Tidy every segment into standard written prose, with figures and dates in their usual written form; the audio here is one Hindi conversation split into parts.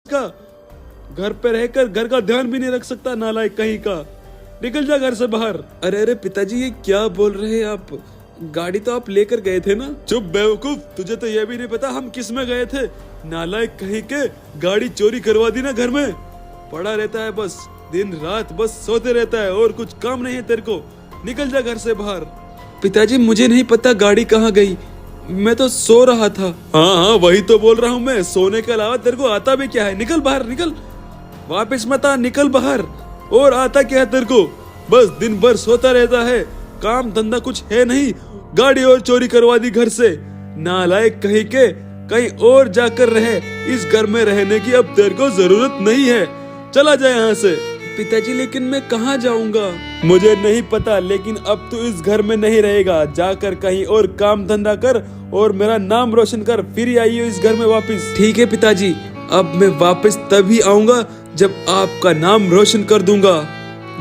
का घर पे रहकर घर का ध्यान भी नहीं रख सकता, नालायक कहीं का। निकल जा घर से बाहर। अरे अरे पिताजी, ये क्या बोल रहे हैं आप? गाड़ी तो आप लेकर गए थे ना। चुप बेवकूफ, तुझे तो ये भी नहीं पता हम किस में गए थे। नालायक कहीं के, गाड़ी चोरी करवा दी ना घर में। पड़ा रहता है बस दिन रात, बस सोते रहता है और कुछ काम नहीं है तेरे को। निकल जा घर से बाहर। पिताजी मुझे नहीं पता गाड़ी कहाँ गई, मैं तो सो रहा था। हाँ हाँ वही तो बोल रहा हूँ मैं, सोने के अलावा तेरे को आता भी क्या है? निकल बाहर, निकल, वापस मत आ, निकल बाहर। और आता क्या है तेरे को? बस दिन भर सोता रहता है, काम धंधा कुछ है नहीं, गाड़ी और चोरी करवा दी घर से। नालायक कहीं के, कहीं और जाकर रहे, इस घर में रहने की अब तेरे को जरूरत नहीं है, चला जाए यहाँ से। पिताजी लेकिन मैं कहाँ जाऊँगा? मुझे नहीं पता, लेकिन अब तू इस घर में नहीं रहेगा। जाकर कहीं और काम धंधा कर और मेरा नाम रोशन कर, फिर आइए इस घर में वापस। ठीक है पिताजी, अब मैं वापस तभी आऊंगा जब आपका नाम रोशन कर दूंगा।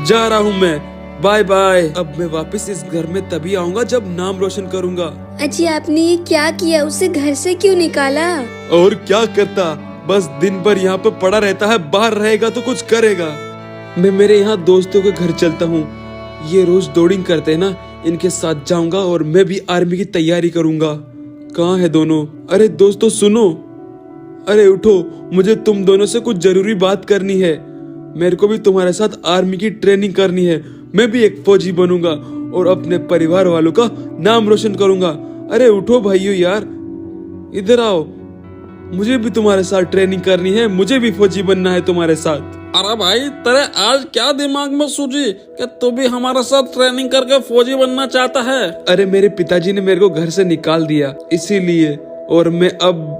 जा रहा हूँ मैं, बाय बाय। अब मैं वापस इस घर में तभी आऊंगा जब नाम रोशन करूंगा। अजी आपने ये क्या किया? उसे घर से क्यों निकाला? और क्या करता, बस दिन भर यहाँ पे पड़ा रहता है, बाहर रहेगा तो कुछ करेगा। मैं मेरे यहाँ दोस्तों के घर चलता हूँ, ये रोज दौड़िंग करते हैं ना, इनके साथ जाऊंगा और मैं भी आर्मी की तैयारी करूंगा। कहाँ है दोनों? अरे दोस्तों सुनो, अरे उठो, मुझे तुम दोनों से कुछ जरूरी बात करनी है। मेरे को भी तुम्हारे साथ आर्मी की ट्रेनिंग करनी है, मैं भी एक फौजी बनूंगा और अपने परिवार वालों का नाम रोशन करूंगा। अरे उठो भाइयों यार, इधर आओ, मुझे भी तुम्हारे साथ ट्रेनिंग करनी है, मुझे भी फौजी बनना है तुम्हारे साथ। अरे भाई, तेरे आज क्या दिमाग में सूझी कि तू भी हमारे साथ ट्रेनिंग करके फौजी बनना चाहता है? अरे मेरे पिताजी ने मेरे को घर से निकाल दिया इसीलिए, और मैं अब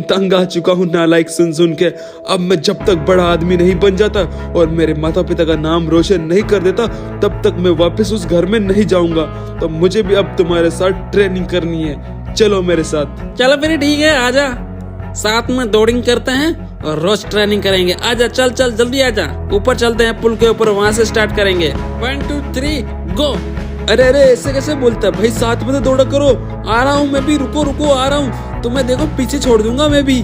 तंग आ चुका हूँ नालायक सुन सुन के। अब मैं जब तक बड़ा आदमी नहीं बन जाता और मेरे माता पिता का नाम रोशन नहीं कर देता, तब तक मैं वापस उस घर में नहीं जाऊंगा। तो मुझे भी अब तुम्हारे साथ ट्रेनिंग करनी है, चलो मेरे साथ। चलो फिर ठीक है, आजा, साथ में दौड़िंग करते हैं और रोज ट्रेनिंग करेंगे। आजा, चल चल जल्दी आजा, ऊपर चलते हैं पुल के ऊपर, वहाँ से स्टार्ट करेंगे। 1 2 3 गो। अरे अरे ऐसे कैसे बोलता है भाई, साथ में तो दौड़ा करो। आ रहा हूँ मैं भी, रुको रुको आ रहा हूँ, तुम्हें देखो पीछे छोड़ दूंगा मैं भी।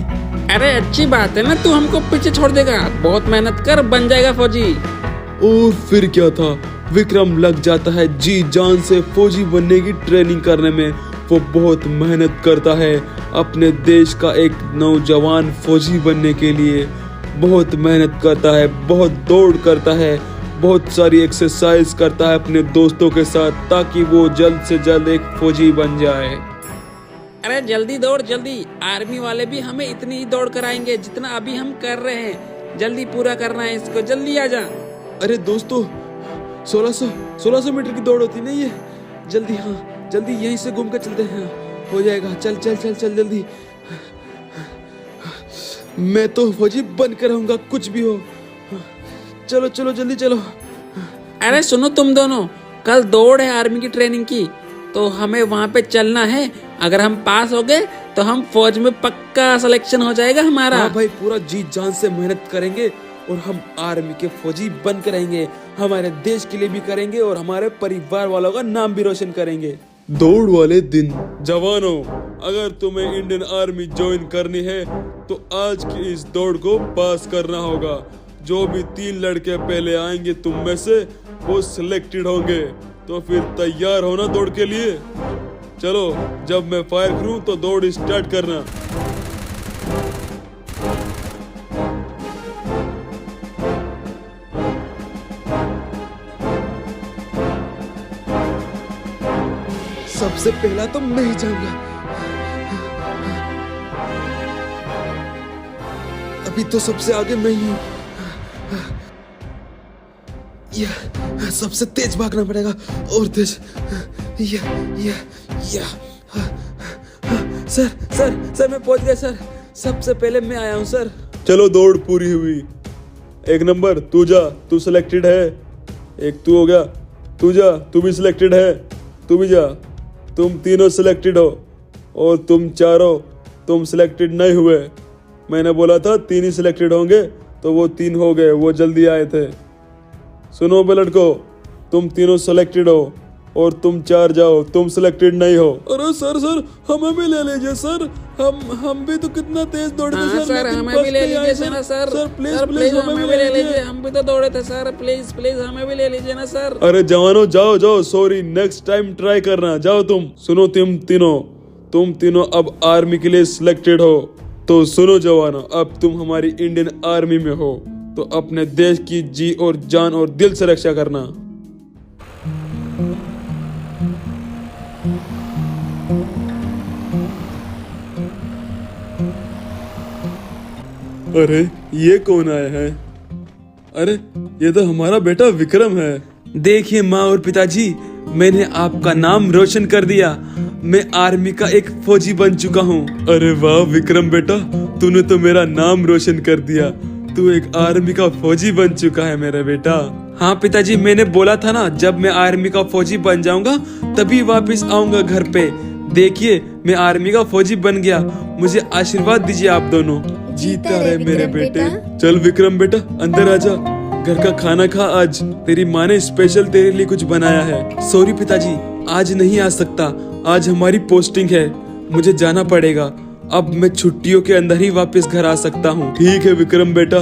अरे अच्छी बात है ना, तू हमको पीछे छोड़ देगा, बहुत मेहनत कर, बन जाएगा फौजी। और फिर क्या था, विक्रम लग जाता है जी जान से फौजी बनने की ट्रेनिंग करने में। वो बहुत मेहनत करता है अपने देश का एक नौजवान फौजी बनने के लिए, बहुत मेहनत करता है, बहुत दौड़ करता है, बहुत सारी एक्सरसाइज करता है अपने दोस्तों के साथ, ताकि वो जल्द से जल्द एक फौजी बन जाए। अरे जल्दी दौड़ जल्दी, आर्मी वाले भी हमें इतनी ही दौड़ कराएंगे जितना अभी हम कर रहे हैं, जल्दी पूरा करना है इसको, जल्दी आजा। अरे दोस्तों 1600 मीटर की दौड़ होती नहीं है, जल्दी, हाँ जल्दी यहीं से घूम कर चलते हैं, हो जाएगा, चल चल चल चल जल्दी। मैं तो फौजी बन कर रहूंगा कुछ भी हो, चलो चलो जल्दी चलो। अरे सुनो तुम दोनों, कल दौड़ है आर्मी की ट्रेनिंग की, तो हमें वहाँ पे चलना है। अगर हम पास हो गए तो हम फौज में पक्का सिलेक्शन हो जाएगा हमारा। हाँ भाई, पूरा जी जान से मेहनत करेंगे और हम आर्मी के फौजी बन कर रहेंगे, हमारे देश के लिए भी करेंगे और हमारे परिवार वालों का नाम भी रोशन करेंगे। दौड़ वाले दिन। जवानों, अगर तुम्हें इंडियन आर्मी ज्वाइन करनी है तो आज की इस दौड़ को पास करना होगा। जो भी 3 लड़के पहले आएंगे तुम में से, वो सिलेक्टेड होंगे। तो फिर तैयार होना दौड़ के लिए। चलो, जब मैं फायर करूं तो दौड़ स्टार्ट करना। सबसे पहला तो मैं ही जाऊंगा, अभी तो सबसे आगे मैं ही हूँ। सबसे तेज भागना पड़ेगा, और तेज। सर सर सर मैं पहुंच गया सर, सबसे पहले मैं आया हूँ सर। चलो दौड़ पूरी हुई। 1 नंबर तू जा, तू सिलेक्टेड है। एक तू हो गया, तू जा, तू भी सिलेक्टेड है, तू भी जा। तुम तीनों सिलेक्टेड हो और तुम चारों तुम सिलेक्टेड नहीं हुए। मैंने बोला था 3 ही सिलेक्टेड होंगे, तो वो 3 हो गए, वो जल्दी आए थे। सुनो बे लड़को, तुम तीनों सिलेक्टेड हो, और तुम 4 जाओ, तुम सिलेक्टेड नहीं हो। अरे सर हमें भी ले लीजिए सर, हम भी तो कितना तेज दौड़ते हाँ सर, लेकिन हमें फर्स्ट भी ले नहीं आए लीजिए ना सर। सर प्लीज हमें भी ले लीजिए, हम भी तो दौड़े थे सर। प्लीज हमें भी ले लीजिए ना सर। अरे जवानों जाओ, सॉरी, नेक्स्ट टाइम ट्राई करना। जाओ तुम। सुनो तुम तीनों अब आर्मी के लिए सिलेक्टेड हो। तो सुनो जवानों, अब तुम हमारी इंडियन आर्मी में हो, तो अपने देश की जी और जान और दिल से रक्षा करना। अरे ये कौन आया है? अरे ये तो हमारा बेटा विक्रम है। देखिए माँ और पिताजी, मैंने आपका नाम रोशन कर दिया। मैं आर्मी का एक फौजी बन चुका हूँ। अरे वाह विक्रम बेटा, तूने तो मेरा नाम रोशन कर दिया। तू एक आर्मी का फौजी बन चुका है मेरा बेटा। हाँ पिताजी, मैंने बोला था ना, जब मैं आर्मी का फौजी बन जाऊंगा तभी वापस आऊंगा घर पे। देखिए मैं आर्मी का फौजी बन गया। मुझे आशीर्वाद दीजिए आप दोनों। जीता रहे मेरे बेटे। चल विक्रम बेटा अंदर आजा, घर का खाना खा। आज तेरी माँ ने स्पेशल तेरे लिए कुछ बनाया है। सॉरी पिताजी, आज नहीं आ सकता, आज हमारी पोस्टिंग है, मुझे जाना पड़ेगा। अब मैं छुट्टियों के अंदर ही वापस घर आ सकता हूँ। ठीक है विक्रम बेटा,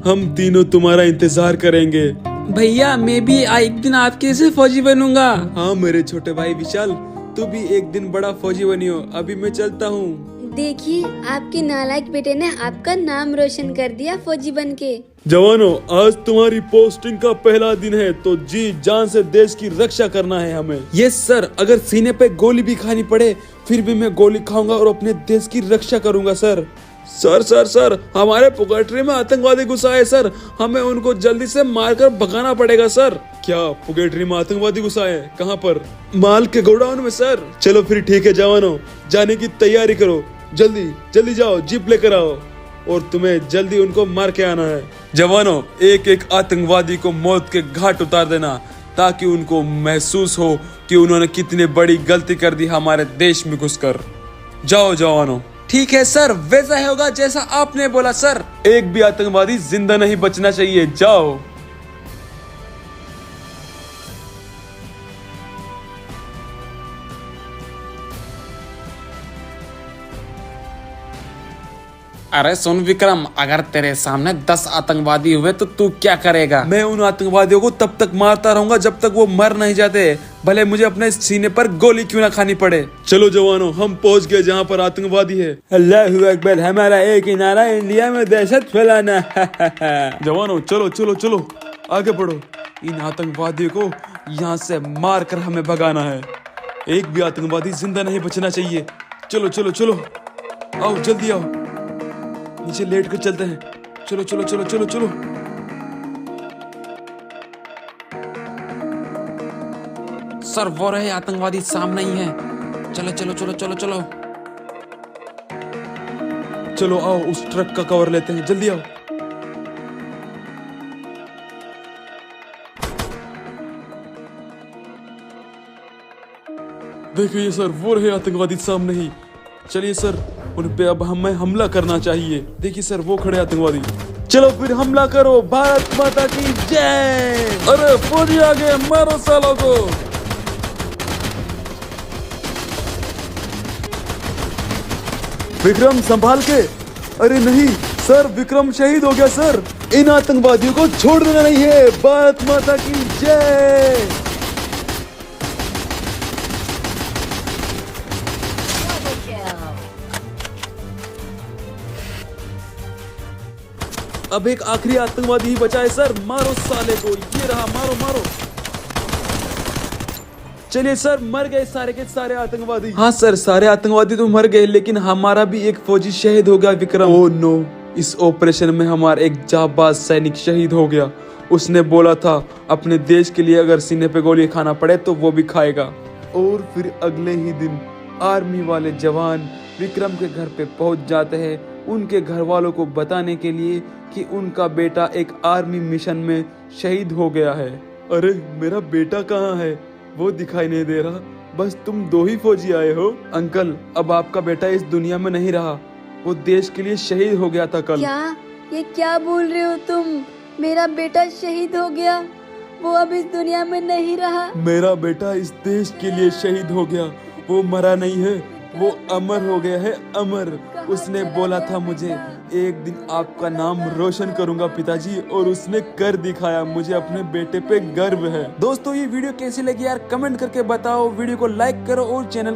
हम तीनों तुम्हारा इंतजार करेंगे। भैया मैं भी एक दिन आपके जैसे फौजी बनूंगा। हाँ मेरे छोटे भाई विशाल, तू भी एक दिन बड़ा फौजी बनियो। अभी मैं चलता हूँ। देखिए आपके नालायक बेटे ने आपका नाम रोशन कर दिया फौजी बनके। जवानों, आज तुम्हारी पोस्टिंग का पहला दिन है, तो जी जान से देश की रक्षा करना है हमें। यस सर, अगर सीने पे गोली भी खानी पड़े फिर भी मैं गोली खाऊंगा और अपने देश की रक्षा करूंगा सर। सर हमारे पुगेट्री में आतंकवादी घुसा है सर, हमें उनको जल्दी से मारकर भगाना पड़ेगा सर। क्या पुगेट्री में आतंकवादी घुसा है? कहाँ पर? माल के गोडाउन में सर। चलो फिर ठीक है जवानों, जाने की तैयारी करो। जल्दी जाओ, जीप लेकर आओ और तुम्हें जल्दी उनको मार के आना है। जवानों, एक आतंकवादी को मौत के घाट उतार देना, ताकि उनको महसूस हो कि उन्होंने कितनी बड़ी गलती कर दी हमारे देश में घुसकर। जाओ जवानों। ठीक है सर, वैसा होगा जैसा आपने बोला सर। एक भी आतंकवादी जिंदा नहीं बचना चाहिए। जाओ। अरे सुन विक्रम, अगर तेरे सामने 10 आतंकवादी हुए तो तू क्या करेगा? मैं उन आतंकवादियों को तब तक मारता रहूंगा जब तक वो मर नहीं जाते, भले मुझे अपने सीने पर गोली क्यों ना खानी पड़े। चलो जवानों, हम पहुंच गए जहां पर आतंकवादी है। अल्लाहू अकबर, हमारा एक ही नारा, इंडिया में दहशत फैलाना। जवानों चलो आगे बढ़ो। इन आतंकवादियों को यहाँ से मार कर हमें भगाना है। एक भी आतंकवादी जिंदा नहीं बचना चाहिए। चलो आओ, जल्दी आओ, नीचे लेट कर चलते हैं। चलो। सर वो रहे आतंकवादी, सामने ही है। चलो। चलो आओ, उस ट्रक का कवर लेते हैं, जल्दी आओ। देखिए सर, वो रहे आतंकवादी सामने ही। चलिए सर, उन पे अब हमें हमला करना चाहिए। देखिए सर, वो खड़े आतंकवादी। चलो फिर हमला करो। भारत माता की जय। अरे फौजी आ गए, मारो सालों को। विक्रम संभाल के। अरे नहीं सर, विक्रम शहीद हो गया सर। इन आतंकवादियों को छोड़ देना नहीं है। भारत माता की जय। अब एक आखिरी आतंकवादी ही बचा है सर। मारो साले को। ये रहा, मारो। चलिए सर, मर गए सारे के सारे आतंकवादी। हाँ सर, सारे आतंकवादी तो मर गए, लेकिन हमारा भी एक फौजी शहीद हो गया विक्रम। ओह नो, इस ऑपरेशन में हमारा एक जाबाज सैनिक शहीद हो गया। उसने बोला था अपने देश के लिए अगर सीने पे गोली खाना पड़े तो वो भी खाएगा। और फिर अगले ही दिन आर्मी वाले जवान विक्रम के घर पे पहुंच जाते हैं, उनके घर वालों को बताने के लिए कि उनका बेटा एक आर्मी मिशन में शहीद हो गया है। अरे मेरा बेटा कहाँ है? वो दिखाई नहीं दे रहा। बस तुम 2 ही फौजी आए हो। अंकल, अब आपका बेटा इस दुनिया में नहीं रहा, वो देश के लिए शहीद हो गया था कल। क्या? ये क्या बोल रहे हो तुम? मेरा बेटा शहीद हो गया? वो अब इस दुनिया में नहीं रहा। मेरा बेटा इस देश के लिए शहीद हो गया, वो मरा नहीं है, वो अमर हो गया है, अमर। उसने बोला था मुझे एक दिन आपका नाम रोशन करूंगा पिताजी, और उसने कर दिखाया। मुझे अपने बेटे पे गर्व है। दोस्तों ये वीडियो कैसी लगी यार, कमेंट करके बताओ। वीडियो को लाइक करो और चैनल को